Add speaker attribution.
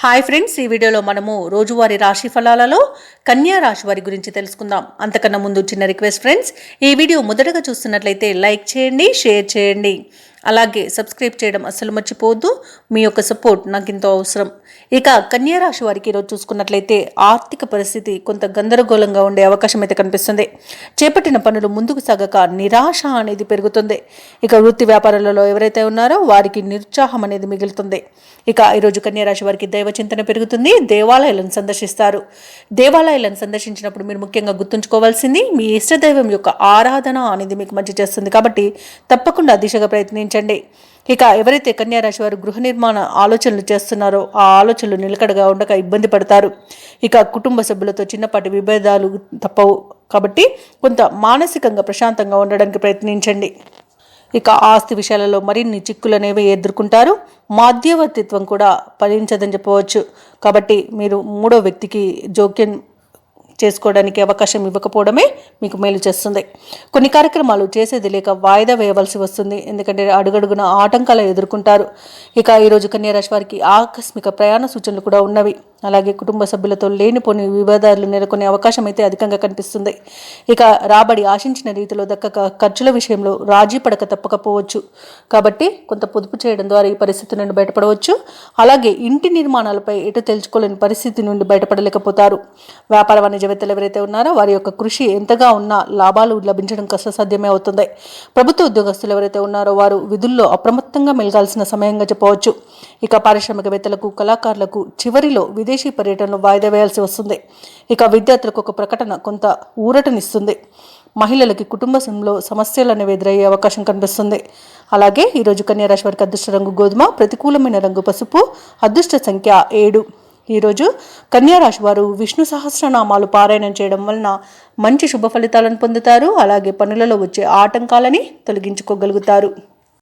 Speaker 1: Hi friends, ఈ వీడియోలో మనము రోజువారీ రాశి ఫలాలలో కన్యా రాశి వారి గురించి తెలుసుకుందాం. అంతకన్నా ముందు చిన్న రిక్వెస్ట్ ఫ్రెండ్స్, ఈ వీడియో మొదటగా చూస్తున్నట్లయితే లైక్ చేయండి, షేర్ చేయండి, అలాగే సబ్స్క్రైబ్ చేయడం అస్సలు మర్చిపోవద్దు. మీ యొక్క సపోర్ట్ నాకు ఎంతో అవసరం. ఇక కన్యా రాశి వారికి ఈరోజు చూసుకున్నట్లయితే ఆర్థిక పరిస్థితి కొంత గందరగోళంగా ఉండే అవకాశం అయితే కనిపిస్తుంది. చేపట్టిన పనులు ముందుకు సాగక నిరాశ అనేది పెరుగుతుంది. ఇక వృత్తి వ్యాపారాలలో ఎవరైతే ఉన్నారో వారికి నిరుత్సాహం అనేది మిగులుతుంది. ఇక ఈరోజు కన్యా రాశి వారికి దైవ చింతన పెరుగుతుంది. దేవాలయాలను సందర్శిస్తారు. దేవాలయాలను సందర్శించినప్పుడు మీరు ముఖ్యంగా గుర్తుంచుకోవాల్సింది మీ ఇష్టదైవం యొక్క ఆరాధన అనేది మీకు మంచి చేస్తుంది. కాబట్టి తప్పకుండా దిశగా ప్రయత్నించండి. ఇక ఎవరైతే కన్యా రాశి వారు గృహ నిర్మాణ ఆలోచనలు చేస్తున్నారో ఆ ఆలోచనలు నిలకడగా ఉండక ఇబ్బంది పడతారు. ఇక కుటుంబ సభ్యులతో చిన్నపాటి విభేదాలు తప్పవు. కాబట్టి కొంత మానసికంగా ప్రశాంతంగా ఉండడానికి ప్రయత్నించండి. ఇక ఆస్తి విషయాలలో మరిన్ని చిక్కులు అనేవి ఎదుర్కొంటారు. మధ్యవర్తిత్వం కూడా ఫలించదని చెప్పవచ్చు. కాబట్టి మీరు మూడో వ్యక్తికి జోక్యం చేసుకోవడానికి అవకాశం ఇవ్వకపోవడమే మీకు మేలు చేస్తుంది. కొన్ని కార్యక్రమాలు చేసేది లేక వాయిదా వేయవలసి వస్తుంది. ఎందుకంటే అడుగడుగున ఆటంకాలు ఎదుర్కొంటారు. ఇక ఈరోజు కన్యా రాశి వారికి ఆకస్మిక ప్రయాణ సూచనలు కూడా ఉన్నవి. అలాగే కుటుంబ సభ్యులతో లేనిపోని వివాదాలు నెలకొనే అవకాశం అయితే అధికంగా కనిపిస్తుంది. ఇక రాబడి ఆశించిన రీతిలో దక్కక ఖర్చుల విషయంలో రాజీ పడక తప్పకపోవచ్చు. కాబట్టి కొంత పొదుపు చేయడం ద్వారా ఈ పరిస్థితి నుండి బయటపడవచ్చు. అలాగే ఇంటి నిర్మాణాలపై ఎటు తెలుసుకోలేని పరిస్థితి నుండి బయటపడలేకపోతారు. వ్యాపార వాణిజ్యవేత్తలు ఎవరైతే ఉన్నారో వారి యొక్క కృషి ఎంతగా ఉన్నా లాభాలు లభించడం కష్టసాధ్యమే అవుతుంది. ప్రభుత్వ ఉద్యోగస్తులు ఎవరైతే ఉన్నారో వారు విధుల్లో అప్రమత్తంగా మెలగాల్సిన సమయంగా చెప్పవచ్చు. ఇక పారిశ్రామికవేత్తలకు, కళాకారులకు చివరిలో విదేశీ పర్యటనలు వాయిదా వేయాల్సి వస్తుంది. ఇక విద్యార్థులకు ఒక ప్రకటన కొంత ఊరటనిస్తుంది. మహిళలకి కుటుంబంలో సమస్యలు అనేవి ఎదురయ్యే అవకాశం కనిపిస్తుంది. అలాగే ఈరోజు కన్యా రాశి వారికి అదృష్ట రంగు గోధుమ, ప్రతికూలమైన రంగు పసుపు, అదృష్ట సంఖ్య 7. ఈరోజు కన్యా రాశి వారు విష్ణు సహస్రనామాలు పారాయణం చేయడం వలన మంచి శుభ ఫలితాలను పొందుతారు. అలాగే పనులలో వచ్చే ఆటంకాలని తొలగించుకోగలుగుతారు.